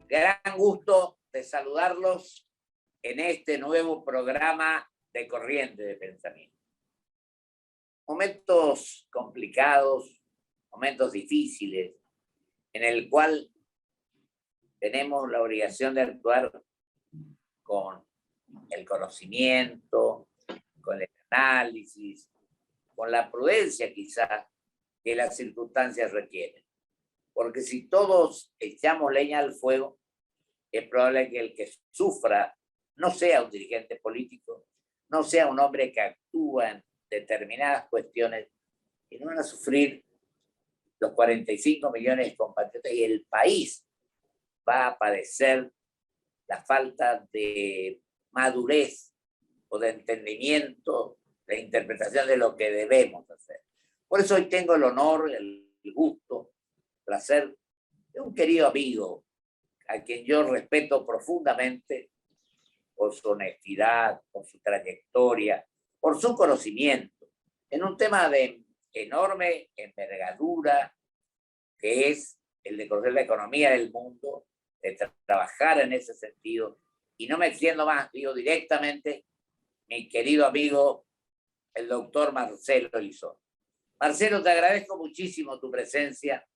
Gran gusto de saludarlos en este nuevo programa de Corriente de Pensamiento. Momentos complicados, momentos difíciles, en el cual tenemos la obligación de actuar con el conocimiento, con el análisis, con la prudencia quizás que las circunstancias requieren. Porque si todos echamos leña al fuego, es probable que el que sufra no sea un dirigente político, no sea un hombre que actúa en determinadas cuestiones, y no van a sufrir los 45 millones de compatriotas, y el país va a padecer la falta de madurez o de entendimiento, de interpretación de lo que debemos hacer. Por eso hoy tengo el honor, el gusto, el placer de un querido amigo, a quien yo respeto profundamente por su honestidad, por su trayectoria, por su conocimiento, en un tema de enorme envergadura, que es el de conocer la economía del mundo, de trabajar en ese sentido. Y no me extiendo más, digo directamente, mi querido amigo, el doctor Marcelo Elizondo. Marcelo, te agradezco muchísimo tu presencia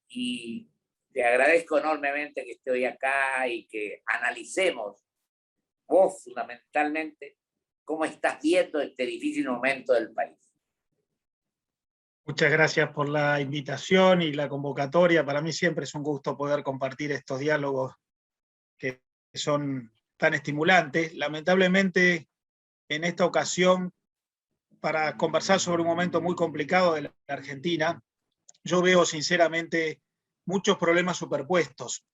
y te agradezco enormemente que esté hoy acá y que analicemos, vos fundamentalmente, cómo estás viendo este difícil momento del país. Muchas gracias por la invitación y la convocatoria. Para mí siempre es un gusto poder compartir estos diálogos que son tan estimulantes. Lamentablemente, en esta ocasión, para conversar sobre un momento muy complicado de la Argentina, yo veo sinceramente muchos problemas superpuestos.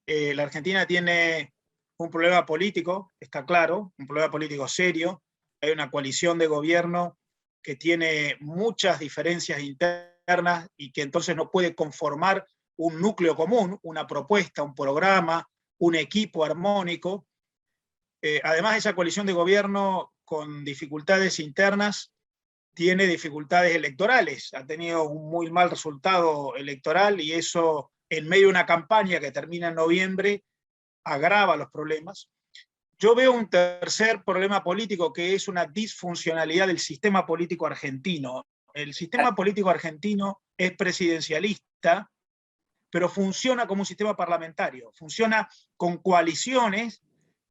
La Argentina tiene un problema político, está claro, un problema político serio. Hay una coalición de gobierno que tiene muchas diferencias internas y que entonces no puede conformar un núcleo común, una propuesta, un programa, un equipo armónico. Además, esa coalición de gobierno con dificultades internas tiene dificultades electorales, ha tenido un muy mal resultado electoral y eso, en medio de una campaña que termina en noviembre, agrava los problemas. Yo veo un tercer problema político que es una disfuncionalidad del sistema político argentino. El sistema político argentino es presidencialista, pero funciona como un sistema parlamentario, funciona con coaliciones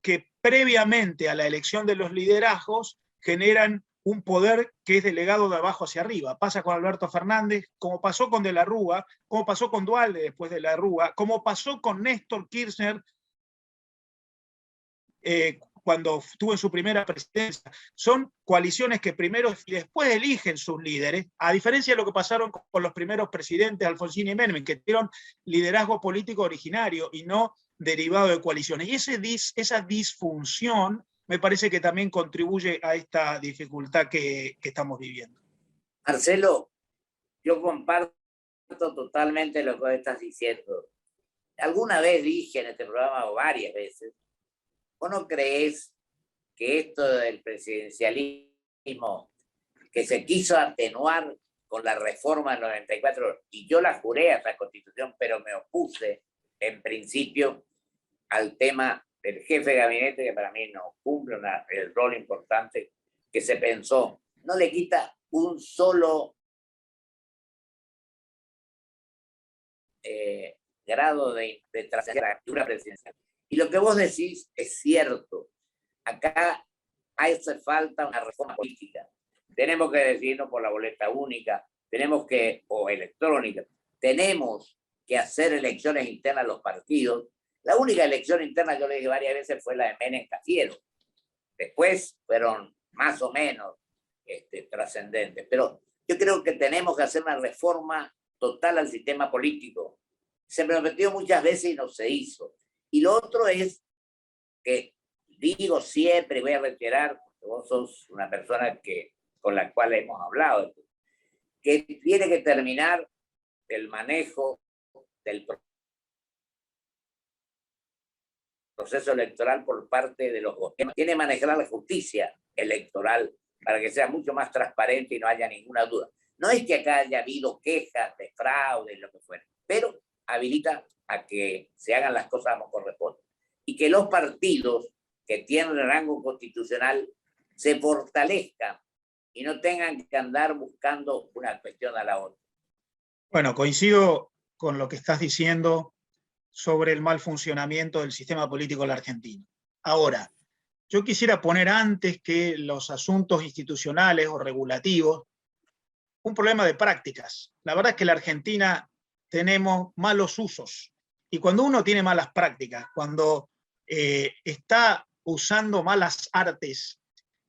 que previamente a la elección de los liderazgos generan un poder que es delegado de abajo hacia arriba. Pasa con Alberto Fernández, como pasó con De la Rúa, como pasó con Duhalde después de la Rúa, como pasó con Néstor Kirchner cuando estuvo en su primera presidencia. Son coaliciones que primero y después eligen sus líderes, a diferencia de lo que pasaron con los primeros presidentes, Alfonsín y Menem, que tuvieron liderazgo político originario y no derivado de coaliciones. Y esa disfunción me parece que también contribuye a esta dificultad que estamos viviendo. Marcelo, yo comparto totalmente lo que estás diciendo. Alguna vez dije en este programa, o varias veces, ¿vos no crees que esto del presidencialismo que se quiso atenuar con la reforma del 94, y yo la juré a esa constitución, pero me opuse en principio al tema del jefe de gabinete, que para mí no cumple el rol importante que se pensó, no le quita un solo grado de trascendencia presidencial? Y lo que vos decís es cierto. Acá hace falta una reforma política. Tenemos que decidirnos por la boleta única, o electrónica. Tenemos que hacer elecciones internas a los partidos. La única elección interna, yo le dije varias veces, fue la de Menem Cafiero. Después fueron más o menos trascendentes. Pero yo creo que tenemos que hacer una reforma total al sistema político. Se prometió muchas veces y no se hizo. Y lo otro es que digo siempre, y voy a reiterar, porque vos sos una persona con la cual hemos hablado, que tiene que terminar el manejo del proceso electoral por parte de los gobiernos. Tiene que manejar la justicia electoral para que sea mucho más transparente y no haya ninguna duda. No es que acá haya habido quejas de fraude y lo que fuera, pero habilita a que se hagan las cosas como corresponde. Y que los partidos que tienen rango constitucional se fortalezcan y no tengan que andar buscando una cuestión a la otra. Bueno, coincido con lo que estás diciendo sobre el mal funcionamiento del sistema político en la Argentina. Ahora, yo quisiera poner antes que los asuntos institucionales o regulativos un problema de prácticas. La verdad es que en la Argentina tenemos malos usos. Y cuando uno tiene malas prácticas, cuando está usando malas artes,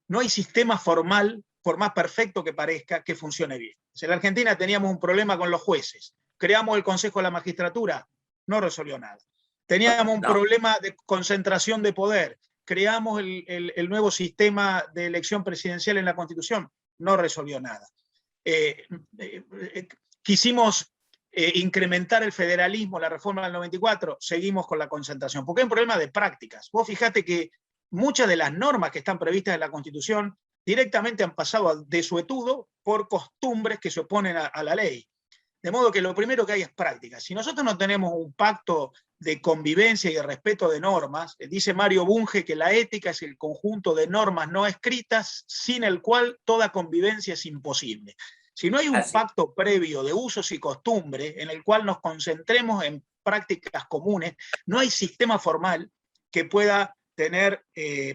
no hay sistema formal, por más perfecto que parezca, que funcione bien. En la Argentina teníamos un problema con los jueces. Creamos el Consejo de la Magistratura, no resolvió nada. Teníamos un problema de concentración de poder. Creamos el nuevo sistema de elección presidencial en la Constitución, no resolvió nada. Quisimos incrementar el federalismo, la reforma del 94, seguimos con la concentración, porque hay un problema de prácticas. Vos fijate que muchas de las normas que están previstas en la Constitución directamente han pasado a desuetudo por costumbres que se oponen a la ley. De modo que lo primero que hay es práctica. Si nosotros no tenemos un pacto de convivencia y de respeto de normas, dice Mario Bunge que la ética es el conjunto de normas no escritas sin el cual toda convivencia es imposible. Si no hay un pacto previo de usos y costumbres en el cual nos concentremos en prácticas comunes, no hay sistema formal que pueda tener,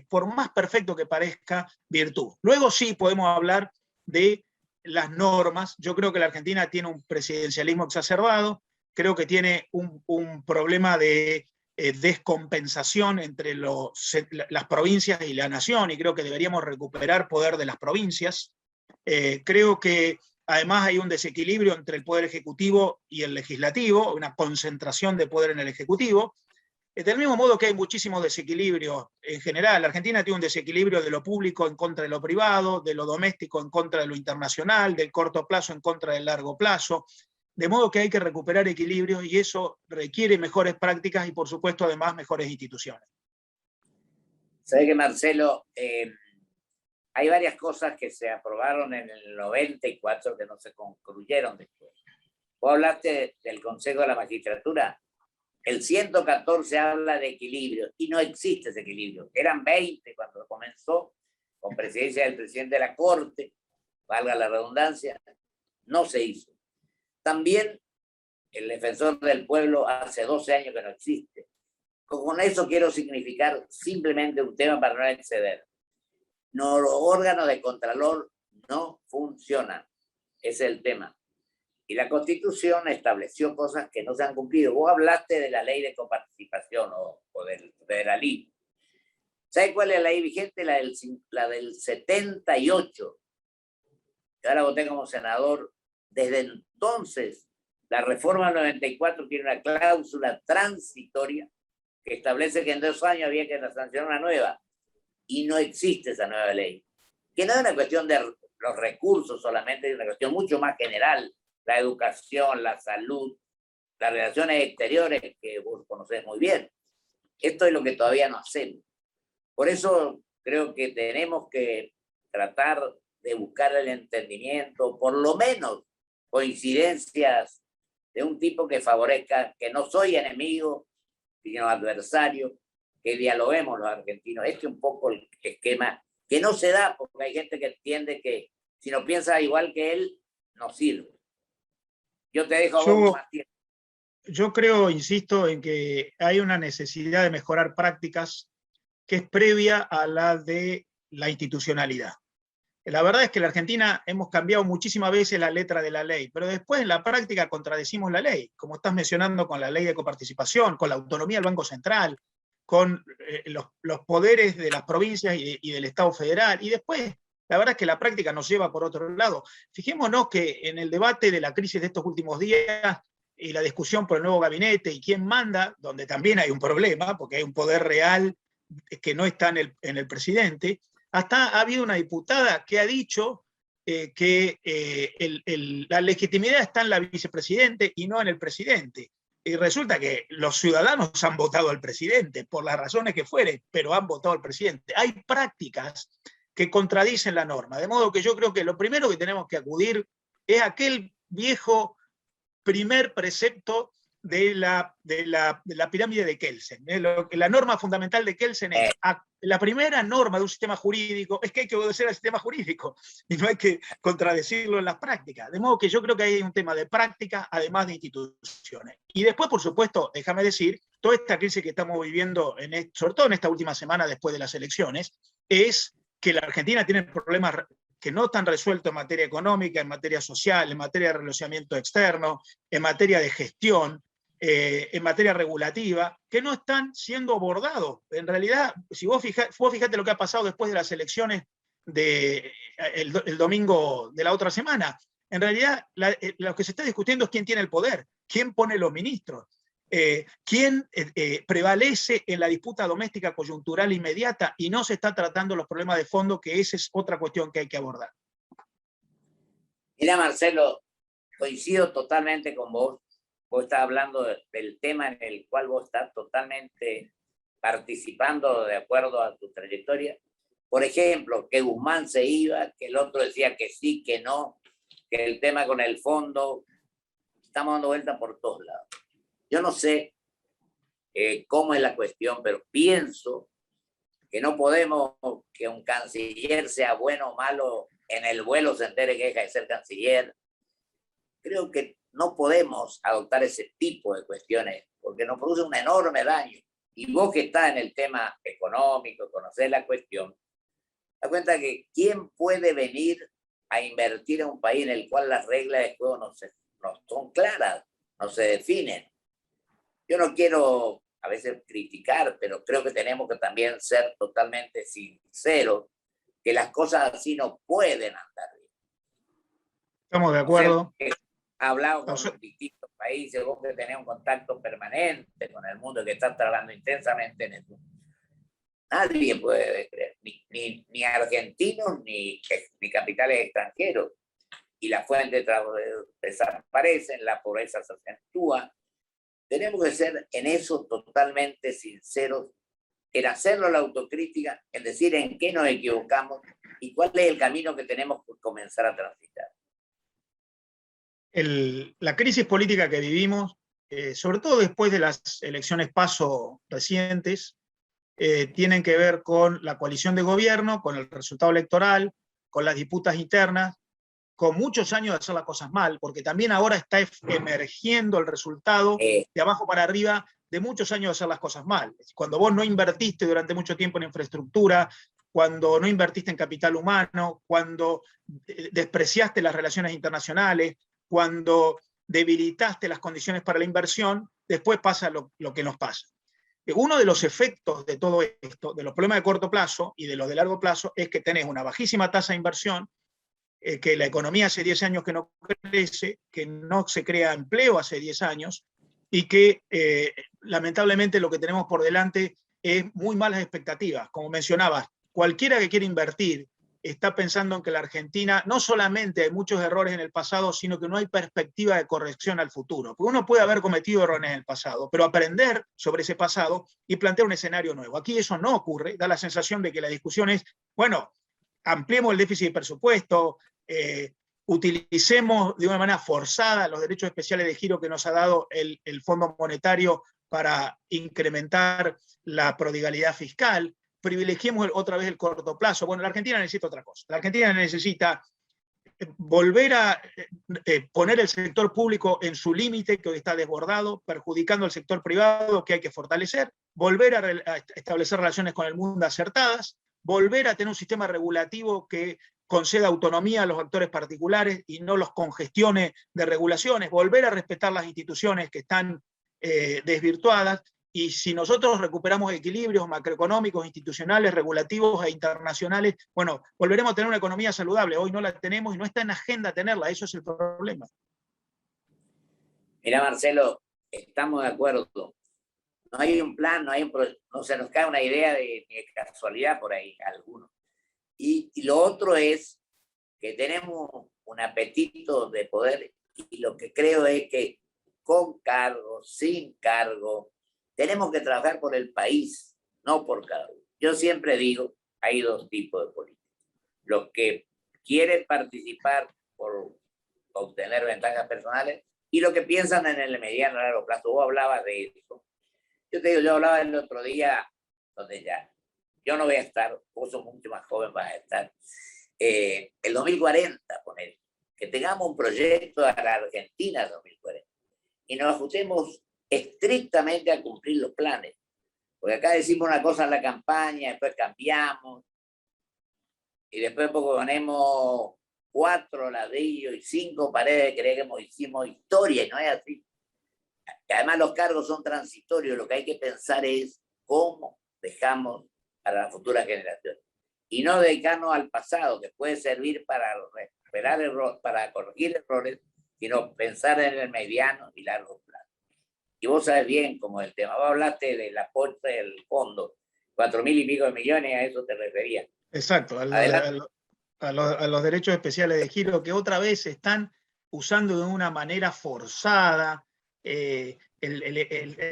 por más perfecto que parezca, virtud. Luego sí podemos hablar de las normas. Yo creo que la Argentina tiene un presidencialismo exacerbado, creo que tiene un problema de descompensación entre las provincias y la nación, y creo que deberíamos recuperar poder de las provincias. Creo que además hay un desequilibrio entre el poder ejecutivo y el legislativo, una concentración de poder en el ejecutivo. Del mismo modo que hay muchísimos desequilibrios en general. La Argentina tiene un desequilibrio de lo público en contra de lo privado, de lo doméstico en contra de lo internacional, del corto plazo en contra del largo plazo. De modo que hay que recuperar equilibrios y eso requiere mejores prácticas y, por supuesto, además, mejores instituciones. ¿Sabe que, Marcelo? Hay varias cosas que se aprobaron en el 94 que no se concluyeron después. Vos hablaste del Consejo de la Magistratura. El 114 habla de equilibrio y no existe ese equilibrio. Eran 20 cuando comenzó, con presidencia del presidente de la Corte, valga la redundancia, no se hizo. También el defensor del pueblo hace 12 años que no existe. Con eso quiero significar simplemente un tema para no exceder. No, los órganos de contralor no funcionan. Ese es el tema. Y la Constitución estableció cosas que no se han cumplido. Vos hablaste de la ley de coparticipación o del federalismo. ¿Sabes cuál es la ley vigente? La del 78. Yo ahora voté como senador. Desde entonces, la reforma del 94 tiene una cláusula transitoria que establece que en 2 años había que sancionar una nueva. Y no existe esa nueva ley. Que no es una cuestión de los recursos solamente, es una cuestión mucho más general. La educación, la salud, las relaciones exteriores, que vos conocés muy bien. Esto es lo que todavía no hacemos. Por eso creo que tenemos que tratar de buscar el entendimiento, por lo menos coincidencias de un tipo que favorezca, que no soy enemigo, sino adversario, que dialoguemos los argentinos. Este es un poco el esquema que no se da, porque hay gente que entiende que si no piensa igual que él, no sirve. Yo te dejo más tiempo. Yo creo, insisto, en que hay una necesidad de mejorar prácticas que es previa a la de la institucionalidad. La verdad es que en la Argentina hemos cambiado muchísimas veces la letra de la ley, pero después en la práctica contradecimos la ley, como estás mencionando con la ley de coparticipación, con la autonomía del Banco Central, con los poderes de las provincias y del Estado federal, y después la verdad es que la práctica nos lleva por otro lado. Fijémonos que en el debate de la crisis de estos últimos días y la discusión por el nuevo gabinete y quién manda, donde también hay un problema, porque hay un poder real que no está en el presidente, hasta ha habido una diputada que ha dicho que la legitimidad está en la vicepresidente y no en el presidente. Y resulta que los ciudadanos han votado al presidente, por las razones que fuere, pero han votado al presidente. Hay prácticas que contradicen la norma, de modo que yo creo que lo primero que tenemos que acudir es aquel viejo primer precepto la pirámide de Kelsen. La norma fundamental de Kelsen es, la primera norma de un sistema jurídico es que hay que obedecer al sistema jurídico y no hay que contradecirlo en las prácticas. De modo que yo creo que hay un tema de práctica, además de instituciones. Y después, por supuesto, déjame decir, toda esta crisis que estamos viviendo, sobre todo en esta última semana después de las elecciones, es que la Argentina tiene problemas que no están resueltos en materia económica, en materia social, en materia de relacionamiento externo, en materia de gestión, en materia regulativa, que no están siendo abordados. En realidad, si vos fijate lo que ha pasado después de las elecciones el domingo de la otra semana, en realidad lo que se está discutiendo es quién tiene el poder, quién pone los ministros, quién prevalece en la disputa doméstica coyuntural inmediata, y no se está tratando los problemas de fondo, que esa es otra cuestión que hay que abordar. Mira, Marcelo, coincido totalmente con vos. Vos estás hablando del tema en el cual vos estás totalmente participando de acuerdo a tu trayectoria. Por ejemplo, que Guzmán se iba, que el otro decía que sí, que no, que el tema con el fondo, estamos dando vuelta por todos lados. Yo no sé cómo es la cuestión, pero pienso que no podemos que un canciller sea bueno o malo, en el vuelo se entere que deja de ser canciller. Creo que no podemos adoptar ese tipo de cuestiones porque nos produce un enorme daño. Y vos que estás en el tema económico, conocés la cuestión, te das cuenta que ¿quién puede venir a invertir en un país en el cual las reglas de juego no son claras, no se definen? Yo no quiero a veces criticar, pero creo que tenemos que también ser totalmente sinceros que las cosas así no pueden andar bien. Estamos de acuerdo. O sea, he hablado con distintos países, vos que tenés un contacto permanente con el mundo, que estás trabajando intensamente en eso. Nadie puede creer, ni argentinos, ni capitales extranjeros. Y las fuentes de trabajo desaparecen, la pobreza se acentúa. Tenemos que ser en eso totalmente sinceros, en hacerlo la autocrítica, en decir en qué nos equivocamos y cuál es el camino que tenemos que comenzar a transitar. La crisis política que vivimos, sobre todo después de las elecciones PASO recientes, tienen que ver con la coalición de gobierno, con el resultado electoral, con las disputas internas, con muchos años de hacer las cosas mal, porque también ahora está emergiendo el resultado de abajo para arriba de muchos años de hacer las cosas mal. Cuando vos no invertiste durante mucho tiempo en infraestructura, cuando no invertiste en capital humano, cuando despreciaste las relaciones internacionales, cuando debilitaste las condiciones para la inversión, después pasa lo que nos pasa. Uno de los efectos de todo esto, de los problemas de corto plazo y de los de largo plazo, es que tenés una bajísima tasa de inversión, que la economía hace 10 años que no crece, que no se crea empleo hace 10 años, y que lamentablemente lo que tenemos por delante es muy malas expectativas. Como mencionabas, cualquiera que quiera invertir está pensando en que la Argentina no solamente hay muchos errores en el pasado, sino que no hay perspectiva de corrección al futuro. Porque uno puede haber cometido errores en el pasado, pero aprender sobre ese pasado y plantear un escenario nuevo. Aquí eso no ocurre, da la sensación de que la discusión es, bueno, ampliemos el déficit de presupuesto, utilicemos de una manera forzada los derechos especiales de giro que nos ha dado el Fondo Monetario para incrementar la prodigalidad fiscal, privilegiemos otra vez el corto plazo. Bueno, la Argentina necesita otra cosa. La Argentina necesita volver a poner el sector público en su límite, que hoy está desbordado, perjudicando al sector privado, que hay que fortalecer, volver a establecer relaciones con el mundo acertadas, volver a tener un sistema regulativo que conceda autonomía a los actores particulares y no los congestione de regulaciones, volver a respetar las instituciones que están desvirtuadas. Y si nosotros recuperamos equilibrios macroeconómicos, institucionales, regulativos e internacionales, bueno, volveremos a tener una economía saludable. Hoy no la tenemos y no está en agenda tenerla, eso es el problema. Mira, Marcelo, estamos de acuerdo. No hay un plan, no se nos cae una idea de casualidad por ahí, alguno. Y lo otro es que tenemos un apetito de poder, y lo que creo es que con cargo, sin cargo, tenemos que trabajar por el país, no por cada uno. Yo siempre digo, hay dos tipos de políticos. Los que quieren participar por obtener ventajas personales y lo que piensan en el mediano y largo plazo. Vos hablabas de eso. Yo te digo, yo hablaba el otro día, donde ya, yo no voy a estar, vos sos mucho más joven, vas a estar, el 2040, poner, que tengamos un proyecto a la Argentina 2040 y nos ajustemos estrictamente a cumplir los planes. Porque acá decimos una cosa en la campaña, después cambiamos, y después ponemos 4 ladrillos y 5 paredes, creemos que hicimos historia, y no es así. Además los cargos son transitorios, lo que hay que pensar es cómo dejamos para las futuras generaciones. Y no dedicarnos al pasado, que puede servir para recuperar errores, para corregir errores, sino pensar en el mediano y largo plazo. Y vos sabes bien cómo es el tema. Vos hablaste del aporte del fondo, 4.000 y pico de millones, a eso te referías. Exacto, a los derechos especiales de giro, que otra vez se están usando de una manera forzada. El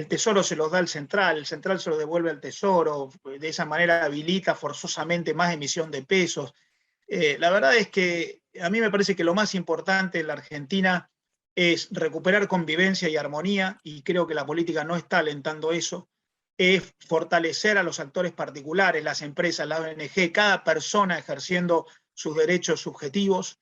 Tesoro se los da al Central, el Central se lo devuelve al Tesoro, de esa manera habilita forzosamente más emisión de pesos. La verdad es que a mí me parece que lo más importante en la Argentina es recuperar convivencia y armonía, y creo que la política no está alentando eso. Es fortalecer a los actores particulares, las empresas, la ONG, cada persona ejerciendo sus derechos subjetivos.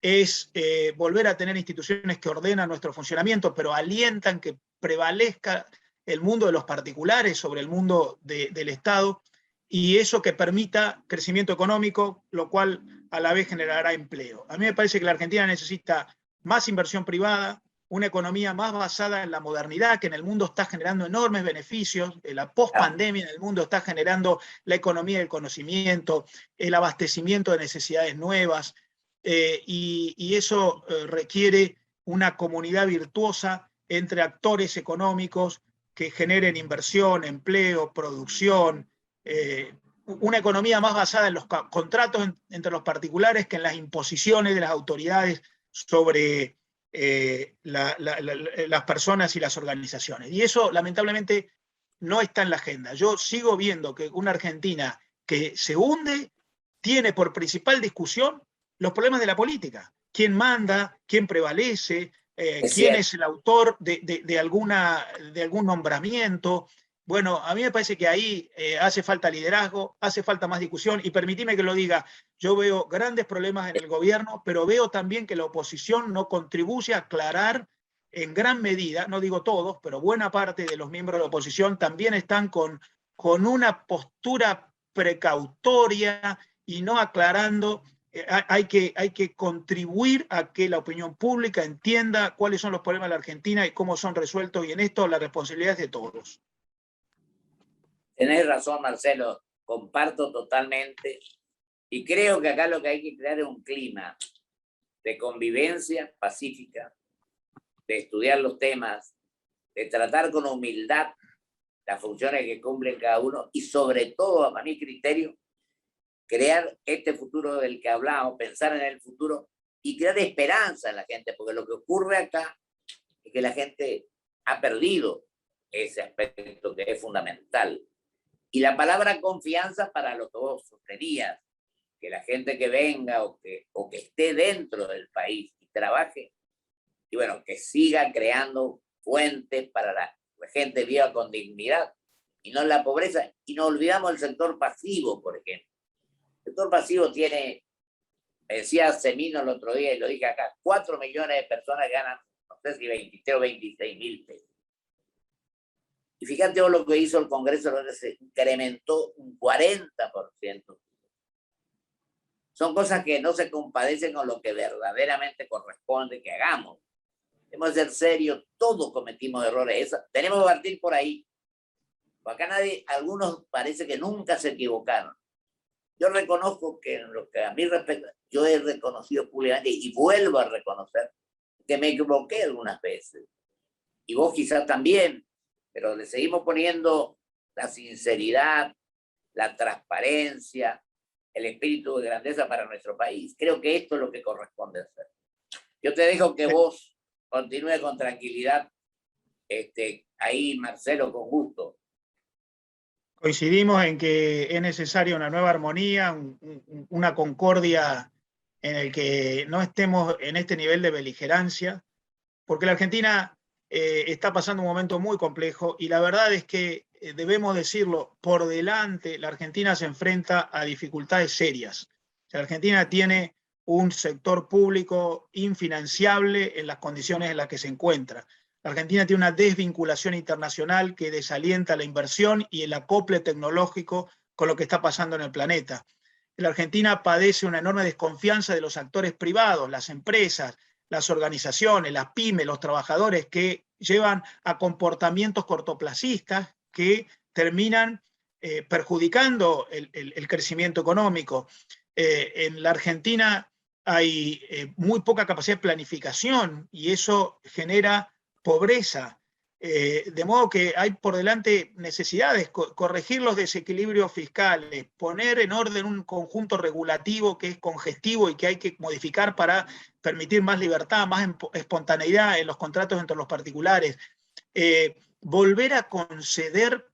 Es volver a tener instituciones que ordenan nuestro funcionamiento, pero alientan que prevalezca el mundo de los particulares sobre el mundo del Estado, y eso que permita crecimiento económico, lo cual a la vez generará empleo. A mí me parece que la Argentina necesita más inversión privada, una economía más basada en la modernidad, que en el mundo está generando enormes beneficios. La post-pandemia en el mundo está generando la economía del conocimiento, el abastecimiento de necesidades nuevas, y eso requiere una comunidad virtuosa entre actores económicos que generen inversión, empleo, producción, una economía más basada en los contratos entre los particulares que en las imposiciones de las autoridades sobre las personas y las organizaciones. Y eso, lamentablemente, no está en la agenda. Yo sigo viendo que una Argentina que se hunde tiene por principal discusión los problemas de la política. ¿Quién manda? ¿Quién prevalece? ¿Quién es el autor de algún nombramiento? Bueno, a mí me parece que ahí hace falta liderazgo, hace falta más discusión, y permitime que lo diga, yo veo grandes problemas en el gobierno, pero veo también que la oposición no contribuye a aclarar en gran medida, no digo todos, pero buena parte de los miembros de la oposición también están con una postura precautoria y no aclarando. Hay que contribuir a que la opinión pública entienda cuáles son los problemas de la Argentina y cómo son resueltos, y en esto la responsabilidad es de todos. Tenés razón, Marcelo, comparto totalmente. Y creo que acá lo que hay que crear es un clima de convivencia pacífica, de estudiar los temas, de tratar con humildad las funciones que cumplen cada uno, y sobre todo, a mi criterio, crear este futuro del que hablamos, pensar en el futuro y crear esperanza en la gente, porque lo que ocurre acá es que la gente ha perdido ese aspecto que es fundamental. Y la palabra confianza, para lo que vos sostenías, que la gente que venga o que esté dentro del país y trabaje, y bueno, que siga creando fuentes para la gente viva con dignidad y no la pobreza. Y no olvidamos el sector pasivo, por ejemplo. El sector pasivo tiene, me decía Semino el otro día, y lo dije acá, 4 millones de personas ganan, no sé si 23 o 26.000 pesos. Y fíjate vos lo que hizo el Congreso, donde se incrementó un 40%. Son cosas que no se compadecen con lo que verdaderamente corresponde que hagamos. Debemos ser serios, todos cometimos errores. Tenemos que partir por ahí. Acá nadie, algunos parece que nunca se equivocaron. Yo reconozco que en lo que a mí respecta, yo he reconocido públicamente y vuelvo a reconocer que me equivoqué algunas veces. Y vos quizás también, pero le seguimos poniendo la sinceridad, la transparencia, el espíritu de grandeza para nuestro país. Creo que esto es lo que corresponde hacer. Yo te dejo que vos continúe con tranquilidad. Ahí, Marcelo, con gusto. Coincidimos en que es necesaria una nueva armonía, una concordia en el que no estemos en este nivel de beligerancia, porque la Argentina está pasando un momento muy complejo y la verdad es que debemos decirlo, por delante la Argentina se enfrenta a dificultades serias. La Argentina tiene un sector público infinanciable en las condiciones en las que se encuentra. La Argentina tiene una desvinculación internacional que desalienta la inversión y el acople tecnológico con lo que está pasando en el planeta. La Argentina padece una enorme desconfianza de los actores privados, las empresas, las organizaciones, las pymes, los trabajadores, que llevan a comportamientos cortoplacistas que terminan perjudicando el crecimiento económico. En la Argentina hay muy poca capacidad de planificación y eso genera pobreza. De modo que hay por delante necesidades, corregir los desequilibrios fiscales, poner en orden un conjunto regulativo que es congestivo y que hay que modificar para permitir más libertad, más espontaneidad en los contratos entre los particulares, volver a conceder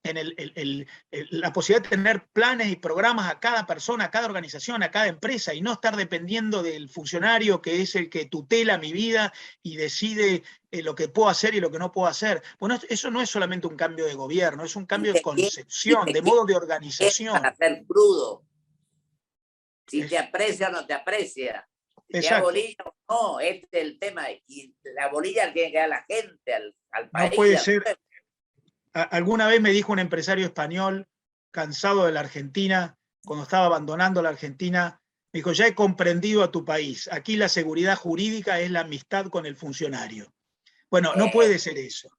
en la posibilidad de tener planes y programas a cada persona, a cada organización, a cada empresa, y no estar dependiendo del funcionario que es el que tutela mi vida y decide lo que puedo hacer y lo que no puedo hacer. Bueno, eso no es solamente un cambio de gobierno, es un cambio de concepción, de modo de organización. Para ser crudo, si te aprecia o no te aprecia, si te da bolilla o no, este es el tema, y la bolilla tiene que dar la gente, al país. No puede ser. Alguna vez me dijo un empresario español, cansado de la Argentina, cuando estaba abandonando la Argentina, me dijo: ya he comprendido a tu país, aquí la seguridad jurídica es la amistad con el funcionario. Bueno, no puede ser eso,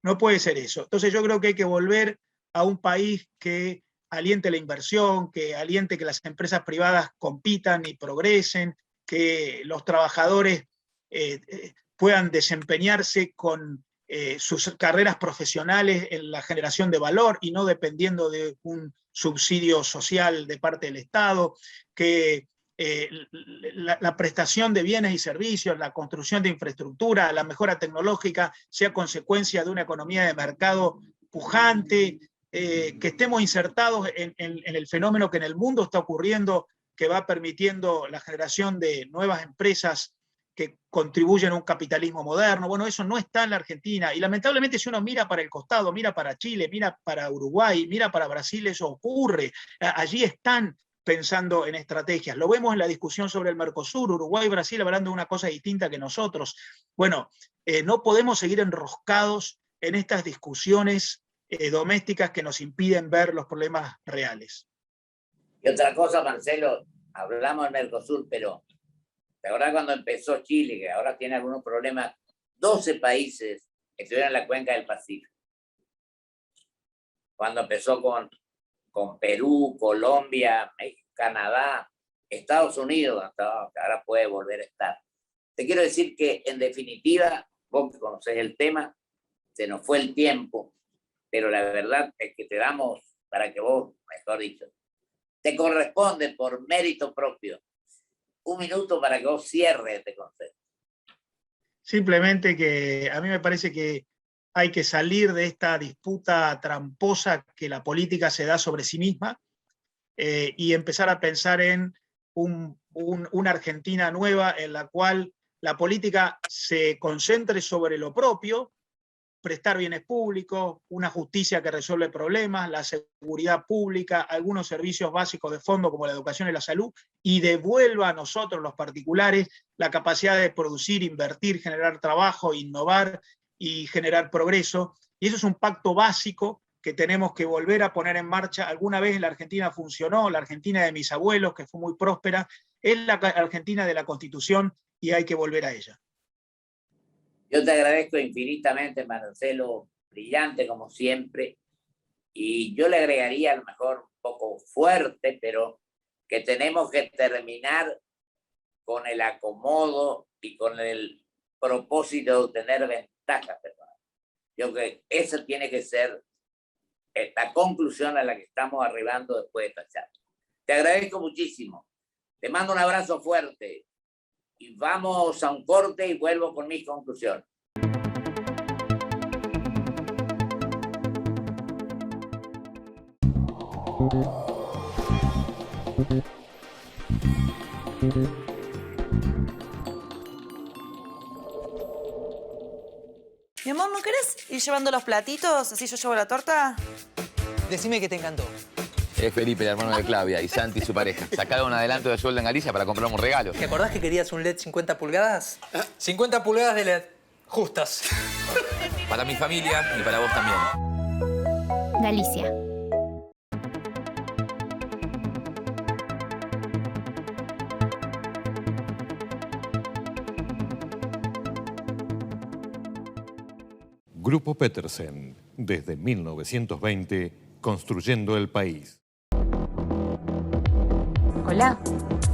no puede ser eso. Entonces yo creo que hay que volver a un país que aliente la inversión, que aliente que las empresas privadas compitan y progresen, que los trabajadores puedan desempeñarse con sus carreras profesionales en la generación de valor y no dependiendo de un subsidio social de parte del Estado, que la prestación de bienes y servicios, la construcción de infraestructura, la mejora tecnológica sea consecuencia de una economía de mercado pujante, que estemos insertados en el fenómeno que en el mundo está ocurriendo, que va permitiendo la generación de nuevas empresas que contribuyen a un capitalismo moderno. Bueno, eso no está en la Argentina y lamentablemente si uno mira para el costado, mira para Chile, mira para Uruguay, mira para Brasil, eso ocurre. Allí están pensando en estrategias. Lo vemos en la discusión sobre el Mercosur, Uruguay y Brasil hablando de una cosa distinta que nosotros. Bueno, no podemos seguir enroscados en estas discusiones domésticas que nos impiden ver los problemas reales. Y otra cosa, Marcelo, hablamos del Mercosur, pero ¿te acordás cuando empezó Chile, que ahora tiene algunos problemas? 12 países estuvieron en la cuenca del Pacífico. Cuando empezó con Perú, Colombia, México, Canadá, Estados Unidos, ahora puede volver a estar. Te quiero decir que, en definitiva, vos que conocés el tema, se nos fue el tiempo, pero la verdad es que te damos, para que vos, mejor dicho, te corresponde por mérito propio, un minuto para que vos cierres este concepto. Simplemente que a mí me parece que hay que salir de esta disputa tramposa que la política se da sobre sí misma y empezar a pensar en una Argentina nueva en la cual la política se concentre sobre lo propio, prestar bienes públicos, una justicia que resuelve problemas, la seguridad pública, algunos servicios básicos de fondo como la educación y la salud, y devuelva a nosotros los particulares la capacidad de producir, invertir, generar trabajo, innovar y generar progreso. Y eso es un pacto básico que tenemos que volver a poner en marcha. Alguna vez en la Argentina funcionó, la Argentina de mis abuelos, que fue muy próspera, es la Argentina de la Constitución y hay que volver a ella. Yo te agradezco infinitamente, Marcelo, brillante como siempre, y yo le agregaría a lo mejor un poco fuerte, pero que tenemos que terminar con el acomodo y con el propósito de obtener ventajas personales. Yo creo que esa tiene que ser la conclusión a la que estamos arribando después de esta charla. Te agradezco muchísimo. Te mando un abrazo fuerte. Y vamos a un corte y vuelvo con mis conclusiones. Mi amor, ¿no querés ir llevando los platitos? Así yo llevo la torta. Decime que te encantó. Es Felipe, el hermano de Claudia, y Santi, su pareja. Sacaron un adelanto de sueldo en Galicia para comprar un regalo. ¿Te acordás que querías un LED 50 pulgadas? 50 pulgadas de LED. Justas. Para mi familia y para vos también. Galicia. Grupo Petersen, desde 1920, construyendo el país. Hola.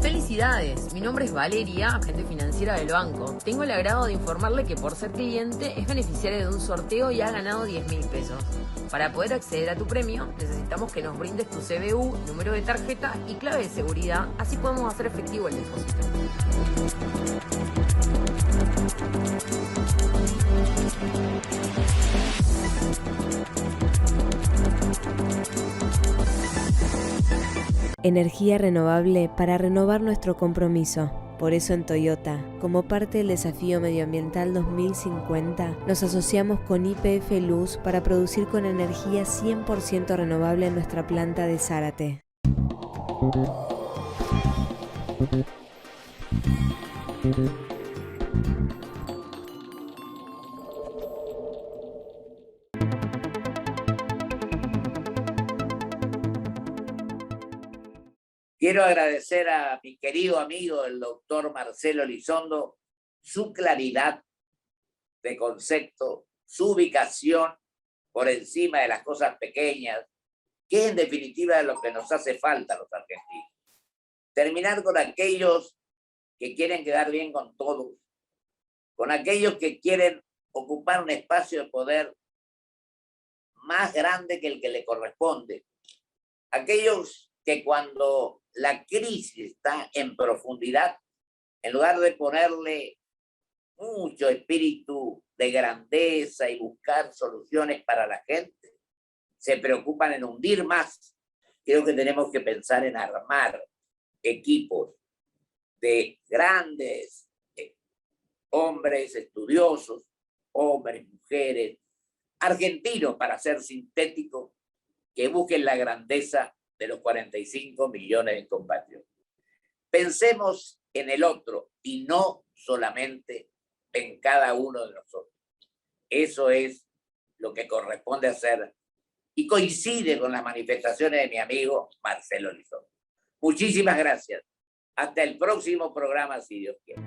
Felicidades, mi nombre es Valeria, agente financiera del banco. Tengo el agrado de informarle que por ser cliente es beneficiaria de un sorteo y ha ganado 10.000 pesos. Para poder acceder a tu premio, necesitamos que nos brindes tu CBU, número de tarjeta y clave de seguridad, así podemos hacer efectivo el depósito. Energía renovable para renovar nuestro compromiso. Por eso en Toyota, como parte del desafío medioambiental 2050, nos asociamos con YPF Luz para producir con energía 100% renovable en nuestra planta de Zárate. Quiero agradecer a mi querido amigo, el doctor Marcelo Elizondo, su claridad de concepto, su ubicación por encima de las cosas pequeñas, que es en definitiva lo que nos hace falta a los argentinos. Terminar con aquellos que quieren quedar bien con todos, con aquellos que quieren ocupar un espacio de poder más grande que el que le corresponde, aquellos que cuando la crisis está en profundidad, en lugar de ponerle mucho espíritu de grandeza y buscar soluciones para la gente, se preocupan en hundir más. Creo que tenemos que pensar en armar equipos de grandes hombres estudiosos, hombres, mujeres, argentinos, para ser sintéticos, que busquen la grandeza de los 45 millones de compatriotas. Pensemos en el otro y no solamente en cada uno de nosotros. Eso es lo que corresponde hacer y coincide con las manifestaciones de mi amigo Marcelo Elizondo. Muchísimas gracias. Hasta el próximo programa, si Dios quiere.